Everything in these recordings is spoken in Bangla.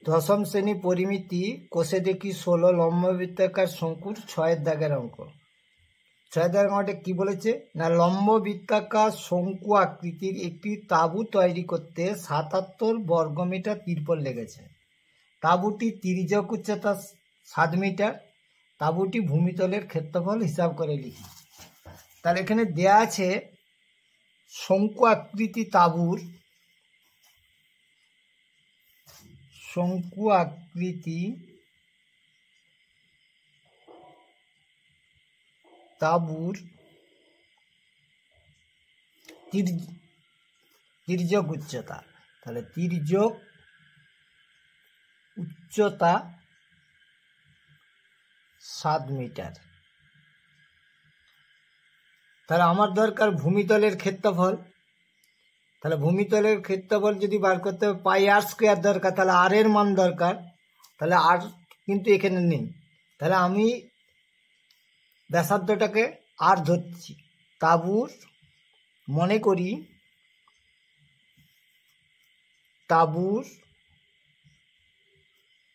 দশম শ্রেণী পরিমিতি কোষে দেখি 16 লম্ববৃত্তাকার শঙ্কুর 6 দাগের অঙ্ক। 6 দাগের অঙ্কটা কি বলেছে না, লম্ববৃত্তাকার শঙ্কু আকৃতির একটি তাঁবু তৈরি করতে 77 বর্গমিটার তিরপল লেগেছে। তাঁবুটি তির্যক উচ্চতা 7 মিটার। তাঁবুটি ভূমিতলের ক্ষেত্রফল হিসাব করে লিখি। তাহলে এখানে দেয়া আছে শঙ্কু আকৃতি তাঁবুর তির্যক উচ্চতা। তাহলে তির্যক উচ্চতা 7 মিটার। তাহলে আমার দরকার ভূমিতলের ক্ষেত্রফল। তাহলে ভূমিতলের ক্ষেত্রফল যদি বার করতে হবে পাই আর স্কোয়ার দরকার, তাহলে আর এর মান দরকার। তাহলে আর কিন্তু এখানে নেই, তাহলে আমি ব্যাসার্ধটাকে আর ধরছি। তাঁবুর মনে করি তাঁবুর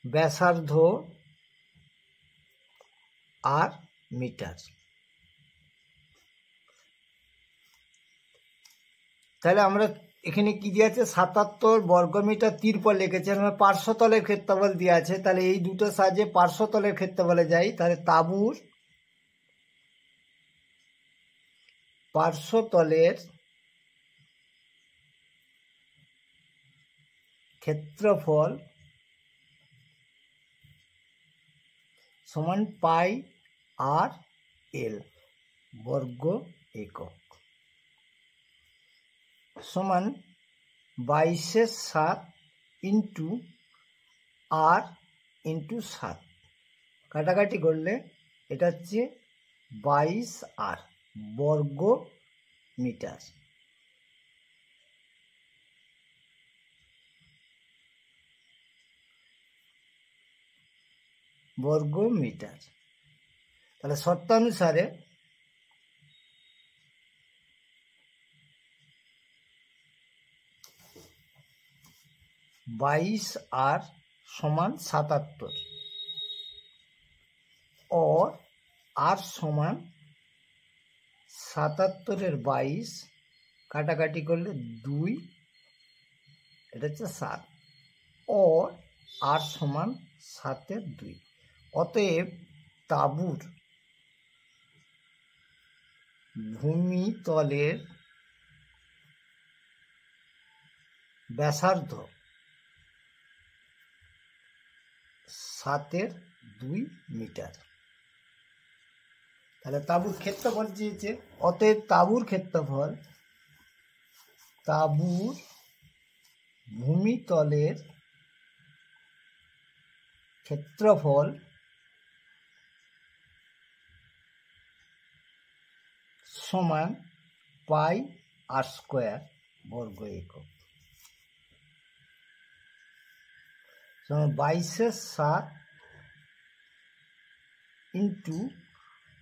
ব্যাসার্ধ আর মিটার। তাহলে আমরা এখানে কি দিয়ে আছে 77 বর্গমিটার তিরপল লিখেছে, আমরা পার্শ্বতলের ক্ষেত্রফল দিয়ে আছে। তাহলে এই দুটো সাহায্যে পার্শ্বতলের ক্ষেত্রফলে যাই। তাহলে তাঁবুর পার্শ্বতলের ক্ষেত্রফল সমান পাই আর এল বর্গ একক সমান 22/7 ইন্টু আর ইন্টু 7। কাটাকাটি করলে এটা হচ্ছে 22 আর বর্গ মিটার। বর্গ মিটার। তাহলে শর্তানুসারে 22 আর সমান 77 और আর সমান 77 22 কাটাকাটি করলে 2, এটা হচ্ছে 7 और আর সমান 7 2। অতএব তাঁবুর ভূমিতলের ব্যাসার্ধ 7/2 মিটার। তাহলে তাঁবুর ক্ষেত্রফল চেয়েছে, অতএব তাঁবুর ক্ষেত্রফল, তাঁবুর ভূমিতলের ক্ষেত্রফল সমান পাই আর স্কোয়ার বর্গ একক সমান 22/7 ইন্টু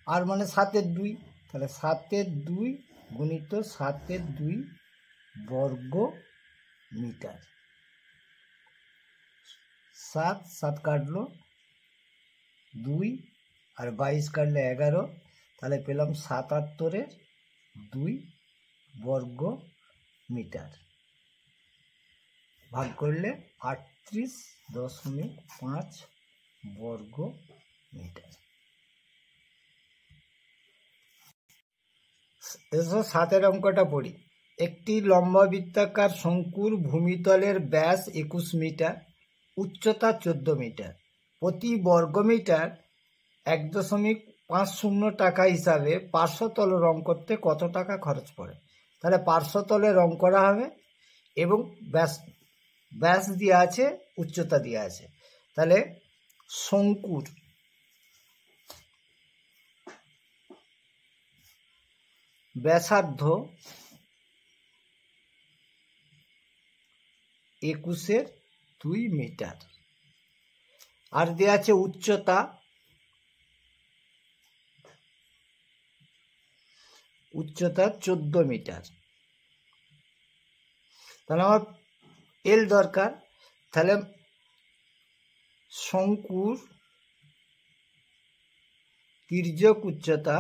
আর মানে 7/2। তাহলে 7/2 গুণিত 7/2 বর্গ মিটার। 7 কাটলো 2 আর 22 কাটলে 11। তাহলে পেলাম 77/2 বর্গ মিটার। ভাগ করলে 38.5 বর্গ মিটার। 7 অঙ্কটা পড়ি। একটি লম্ববৃত্তাকার শঙ্কুর ভূমিতলের ব্যাস 21 মিটার, উচ্চতা 14 মিটার। প্রতি বর্গমিটার 1.50 টাকা হিসাবে পার্শ্বতল রং করতে কত টাকা খরচ পড়ে? তাহলে পার্শ্বতলে রং করা হবে এবং ব্যাস দেওয়া আছে, উচ্চতা দেওয়া আছে। তাহলে শঙ্কুর ব্যাসার্ধ 21/2 মিটার আর দেওয়া আছে উচ্চতা 14 মিটার। তাহলে আমার এল দরকার। তাহলে শঙ্কুর তির্যক উচ্চতা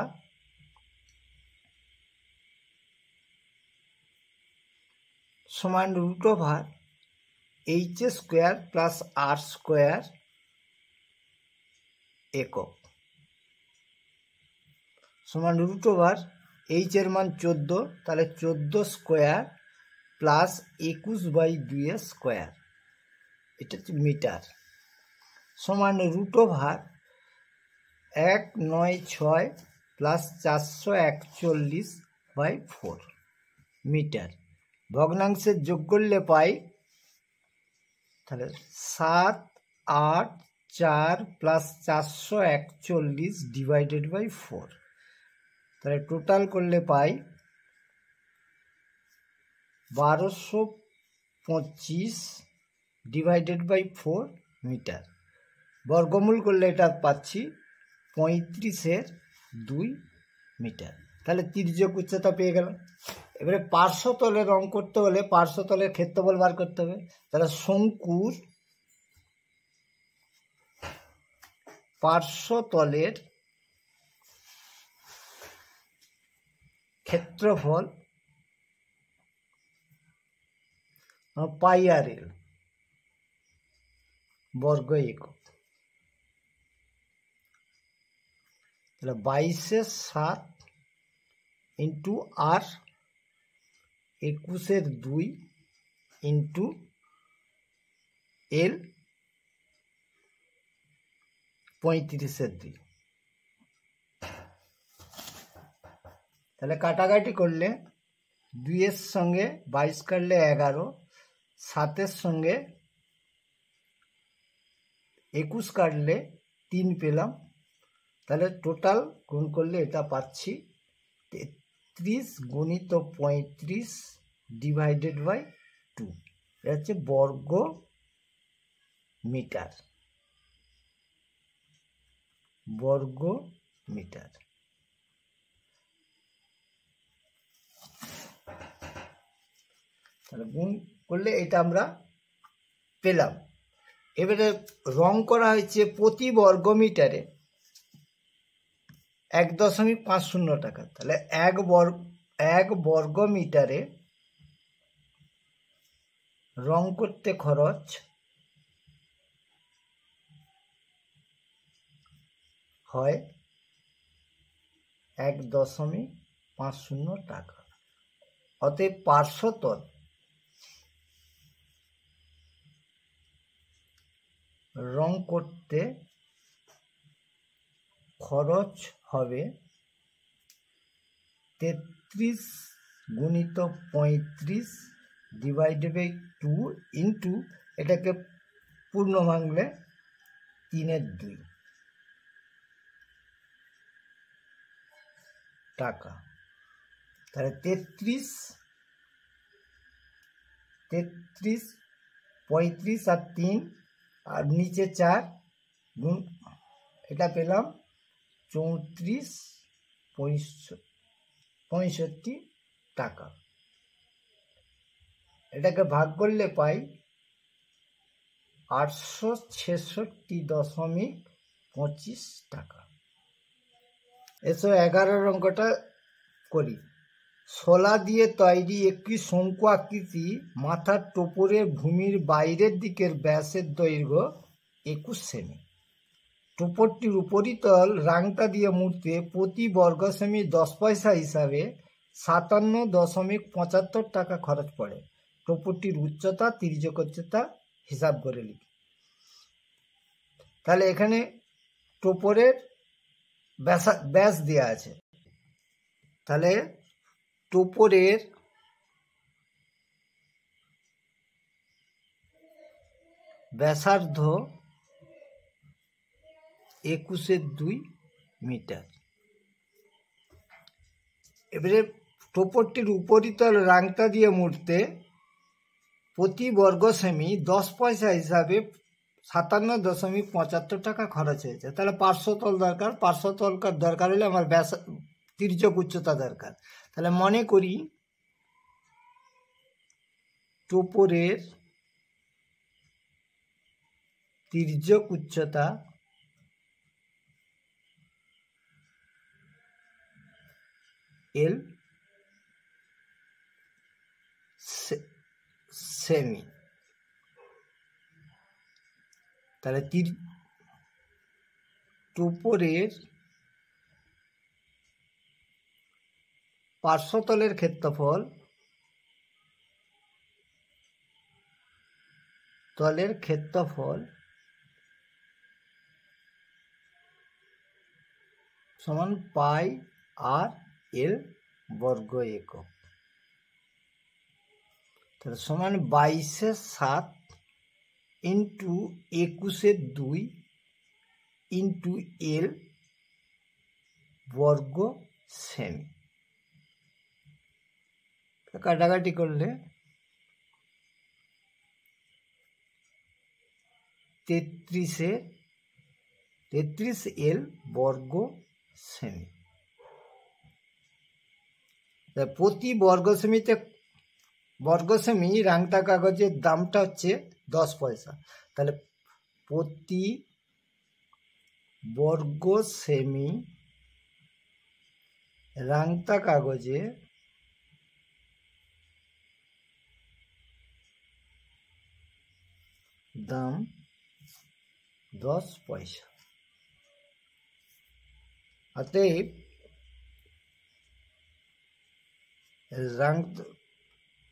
সমান √h² প্লাস r² একক সমান √h এর মান 14, তাহলে 14² প্লাস 21/2² এটা হচ্ছে মিটার সমান √196 প্লাস 441/4 মিটার। ভগ্নাংশের যোগ করলে পাই তাহলে 7, 8, 4 প্লাস 441/4, তাহলে টোটাল করলে পাই 1225/4 মিটার। বর্গমূল করলে এটা পাচ্ছি 35/2 মিটার। তাহলে তির্যক উচ্চতা পেয়ে গেলাম। এবারে পার্শ্বতলের রং করতে হলে পার্শ্বতলের ক্ষেত্রফল বার করতে হবে। তাহলে শঙ্কুর পার্শ্বতলের ক্ষেত্রফল πr/l বর্গ একক। তাহলে 22/7 ইন্টু আর 21/2 ইন্টু এল 35/2। তাহলে কাটাকাটি করলে 2 এর সঙ্গে 22 কাটলে 11, 7-এর সঙ্গে 21 কাটলে 3 পেলাম। তাহলে টোটাল গুণ করলে এটা পাচ্ছি 33 গুণিত 35/2, এটা হচ্ছে বর্গ মিটার। বর্গ মিটার। তাহলে গুণ করলে এটা আমরা পেলাম। এবারে রং করা হয়েছে প্রতি বর্গ মিটারে 1.50 টাকা। তাহলে 1 বর্গ মিটারে রং করতে খরচ হয় 1.50 টাকা। অতএব পার্শ্বতল রং করতে খরচ হবে 33 গুণিত 35/2 ইন্টু এটাকে পূর্ণ ভাঙলে 3/2 টাকা। তাহলে 33, 35 আর 3 আর নিচে 4 গুণ এটা পেলাম 34.65 টাকা। এটাকে ভাগ করলে পাই 866.25 টাকা। এসো 11 অঙ্কটা করি। শোলা দিয়ে তৈরি একটি শঙ্কু আকৃতি মাথার টোপরের ভূমির বাইরের দিকের ব্যাসের দৈর্ঘ্য 21 সেমি। টোপরটির উপরিতল রাংটা দিয়ে মুড়তে প্রতি বর্গ সেমি 10 পয়সা হিসাবে 57.75 টাকা খরচ পড়ে। টোপরটির উচ্চতা তির্যক উচ্চতা হিসাব করে লিখি। তাহলে এখানে টোপরের ব্যাস দেওয়া আছে। তাহলে টোপরের ব্যাসার্ধ 21/2 মিটার। এবারে টোপরটির উপরিতল রাংটা দিয়ে মুড়তে প্রতি বর্গ সেমি 10 পয়সা হিসাবে 57.75 টাকা খরচ হয়েছে। তাহলে পার্শ্বতল দরকার। পার্শ্বতল দরকার হলে আমার ব্যাস তির্যক উচ্চতা দরকার। তাহলে মনে করি টোপরের তির্যক উচ্চতা এল সেমি। তাহলে টোপরের পার্শ্বতলের ক্ষেত্রফল সমান পাই আর এল বর্গ একক। তাহলে সমান 22/7 ইন্টু 21/2 ইন্টু এল বর্গ সেমি। কাটাকাটি করলে 33 এল বর্গ সেমি। প্রতি বর্গ সেমি রাংতা কাগজের দামটা হচ্ছে 10 পয়সা। তাহলে প্রতি বর্গ সেমি রাংতা কাগজে দাম 10 পয়সা। অতএব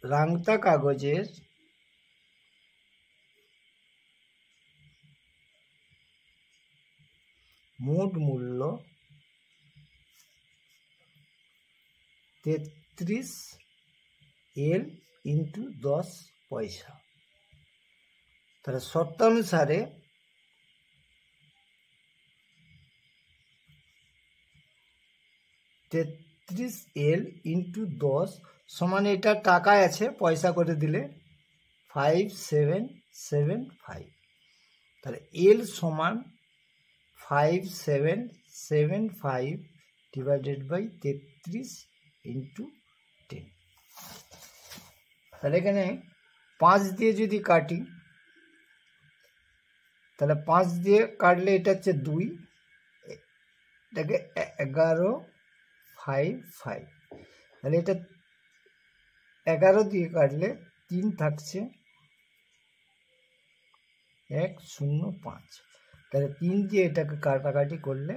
রাংতা কাগজের মোট মূল্য 33 এল ইন্টু 10 পয়সা। তাহলে শর্তানুসারে এল ইন্টু 10 সমান, এটা টাকায় আছে, পয়সা করে দিলে 5775। তাহলে এল সমান 5775 ডিভাইডেড বাই 33 ইন্টু 10। তাহলে এখানে 5 দিয়ে যদি কাটি, তাহলে 5 দিয়ে কাটলে এটা হচ্ছে 2, এটাকে 11/5। তাহলে এটা 11 দিয়ে কাটলে 3 থাকছে 105। তাহলে 3 দিয়ে এটাকে কাটাকাটি করলে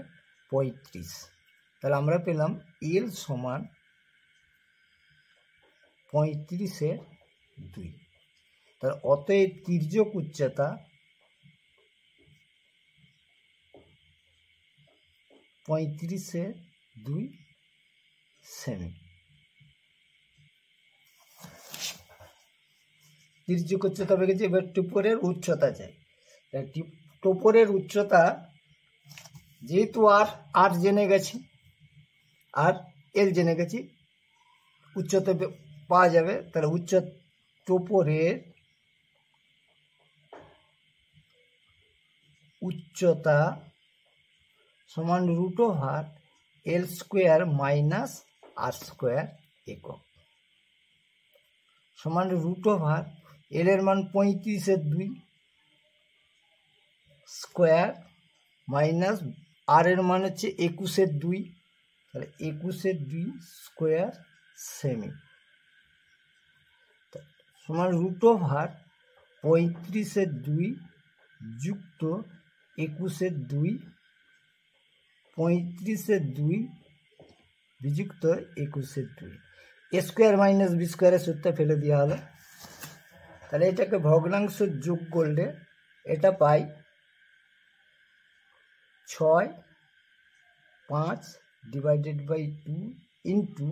35। তাহলে আমরা পেলাম এল সমান 35/2। তাহলে অতএব তির্যক উচ্চতা 35/2 সেমি। তির্যক উচ্চতা পেয়ে গেছে। এবার টোপরের উচ্চতা চাই। টোপরের উচ্চতা যেহেতু আর জেনে গেছি, আর এল জেনে গেছি, উচ্চতা পাওয়া যাবে। তাহলে টোপরের উচ্চতা সমান √L² মাইনাস R² একক সমান √L এর মান 35/2 স্কোয়ার মাইনাস আর এর মান হচ্ছে 21/2। তাহলে 21/2 স্কোয়ার সেমি সমান √35/2 যুক্ত 21/2 35/2 বিযুক্ত 21/2। A² মাইনাস B² সূত্র ফেলে দেওয়া হলো। তাহলে এটাকে ভগ্নাংশ যোগ করলে এটা পাই 6/5 divided by 2 into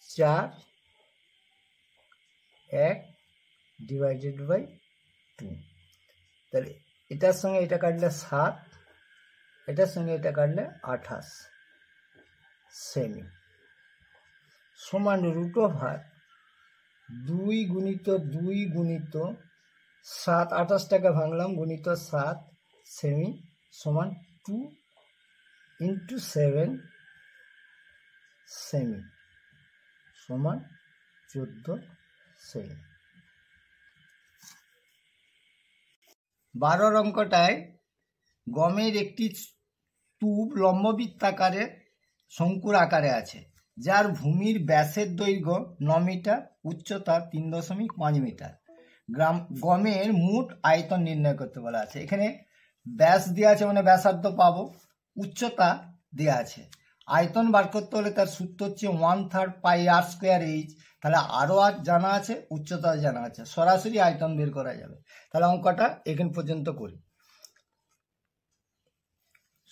4/1 divided by 2। তাহলে এটার সঙ্গে এটা কাটলে 7, এটার সঙ্গে এটা কাটলে 28 সেমি সমান √2 গুণিত 2 গুণিত 7, 28টাকে ভাঙলাম, গুণিত 7 সেমি সমান 2 ইন্টু 7 সেমি সমান 14 সেমি। 12 অঙ্কটায় গমের একটি স্তূপ লম্ববৃত্তাকারে শঙ্কুর আকারে আছে, যার ভূমির ব্যাসের দৈর্ঘ্য 9 মিটার, উচ্চতা 3.5 মিটার। গমের মোট আয়তন নির্ণয় করতে বলা আছে। এখানে ব্যাস দেওয়া আছে মানে ব্যাসার্ধ পাবো, উচ্চতা দেওয়া আছে। আয়তন বার করতে হলে তার সূত্র হচ্ছে 1/3 পাই আর স্কোয়ার এইচ। তাহলে আরও আর জানা আছে, উচ্চতা জানা আছে, সরাসরি আয়তন বের করা যাবে। তাহলে অঙ্কটা এখান পর্যন্ত করি।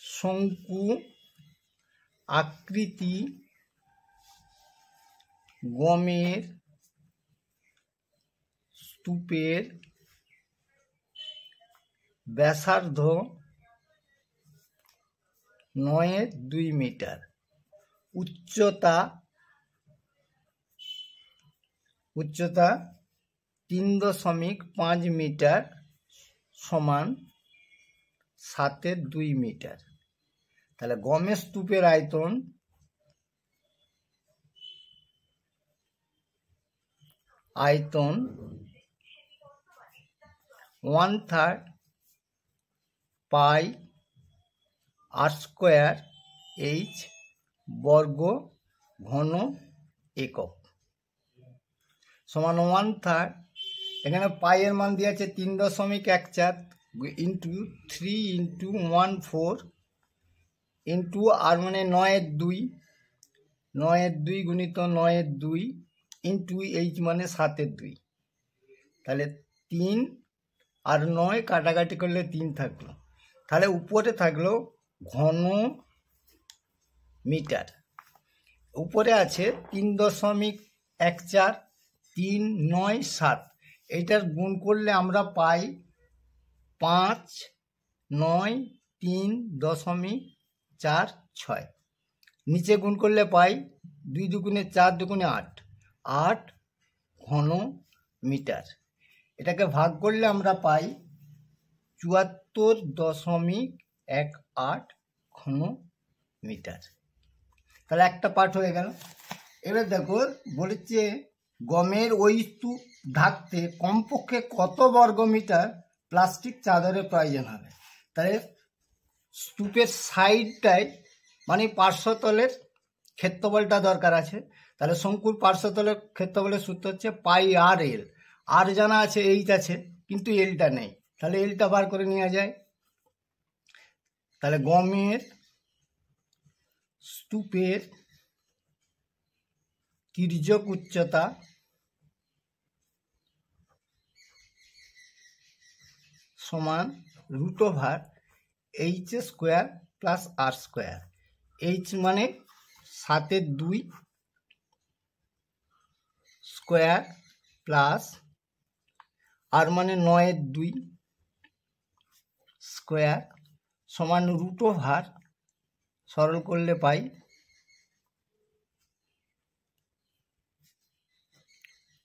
শঙ্কু আকৃতি গমের স্তূপের ব্যাসার্ধ 9.2 মিটার, উচ্চতা 3.5 মিটার সমান 7.2 মিটার। তাহলে গমের স্তূপের আয়তন আয়তন 1/3 পাই আর স্কোয়ার এইচ বর্গ ঘন একক সমান 1/3। এখানে পাইয়ের মান দিয়ে আছে 3.14 ইন্টু 3 ইন্টু 1/4 ইন্টু আর মানে 9/2 গুণিত 9/2 ইন্টু এইচ মানে 7/2। তাহলে 3 আর 9 কাটাকাটি করলে 3 থাকলো। তাহলে উপরে থাকলো ঘন মিটার, উপরে আছে 3.14 3 9 7। এইটার গুণ করলে আমরা পাই 5 9 3.46। নিচে গুণ করলে পাই 2 দুগুণে 4 দুগুণে 8 8 ঘন মিটার। এটাকে ভাগ করলে আমরা পাই 74.18 ঘন মিটার। তাহলে একটা পার্ট হয়ে গেল। এবার দেখো বলেছে গমের ওই স্তূপ ঢাকতে কমপক্ষে কত বর্গ মিটার প্লাস্টিক চাদরের প্রয়োজন হবে। তাহলে স্তূপের সাইডটায় মানে পার্শ্বতলের ক্ষেত্রফলটা দরকার আছে। তাহলে শঙ্কুর পার্শ্বতলের ক্ষেত্রফলের সূত্র হচ্ছে পাই আর এল। আর জানা আছে, এইচ আছে, কিন্তু এলটা নেই। তাহলে এলটা বার করে নেওয়া যায়। তাহলে গমের স্তূপের তির্যক উচ্চতা সমান √এইচ স্কোয়ার প্লাস আর স্কোয়ার। এইচ মানে 7/2 স্কোয়ার প্লাস আর মানে 9/2 স্কোয়ার সমান √, সরল করলে পাই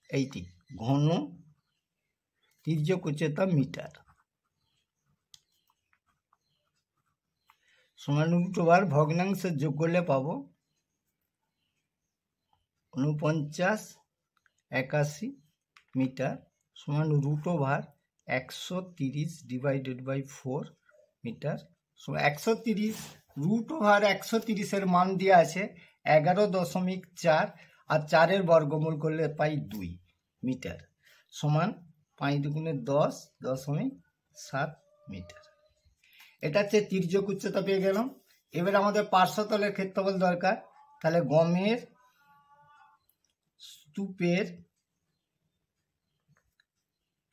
80 ঘন তির্যক উচ্চতা মিটার সমান √, ভগ্নাংশে যোগ করলে পাবো 4981 মিটার সমান √130/4 মিটার। 130 √130 মান দিয়ে আছে 11.4 আর 4-এর বর্গমূল করলে পাই 2 মিটার সমান 5 দুগুণে 10.7 মিটার। এটা হচ্ছে তির্যক উচ্চতা পেয়ে গেলাম। এবার আমাদের পার্শ্বতলের ক্ষেত্রফল দরকার। তাহলে গমের স্তূপের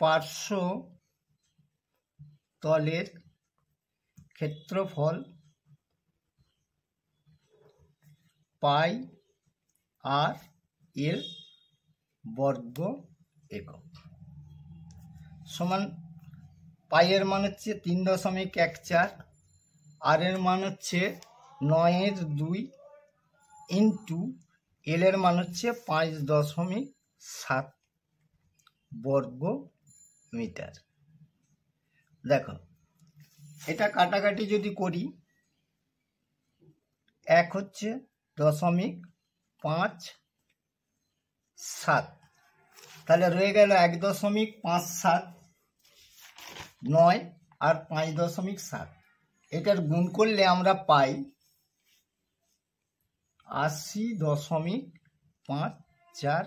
পার্শ্বতলের ক্ষেত্রফল পাই আর এল বর্গ একক সমান পাইয়ের মান হচ্ছে 3.14, আর এর মান হচ্ছে 9/2 ইন্টু এল এর মান হচ্ছে 5.7 বর্গ মিটার। দেখো এটা কাটাকাটি যদি করি 1 হচ্ছে 5.7, তাহলে রয়ে গেল 1.57 আর 5.7। এটার গুণ করলে আমরা পাই 80.54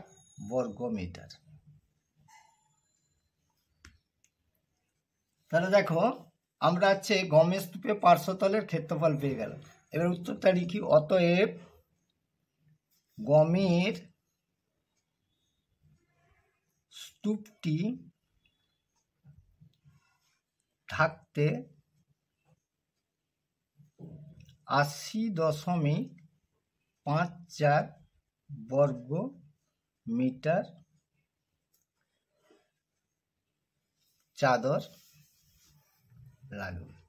বর্গমিটার। তাহলে দেখো আমরা হচ্ছে গমের স্তূপে পার্শ্বতলের ক্ষেত্রফল পেয়ে গেল। এবার উত্তরটা লিখি। অতএব গমের স্তূপটি থাকতে 80.54 বর্গ মিটার চাদর লাগবে।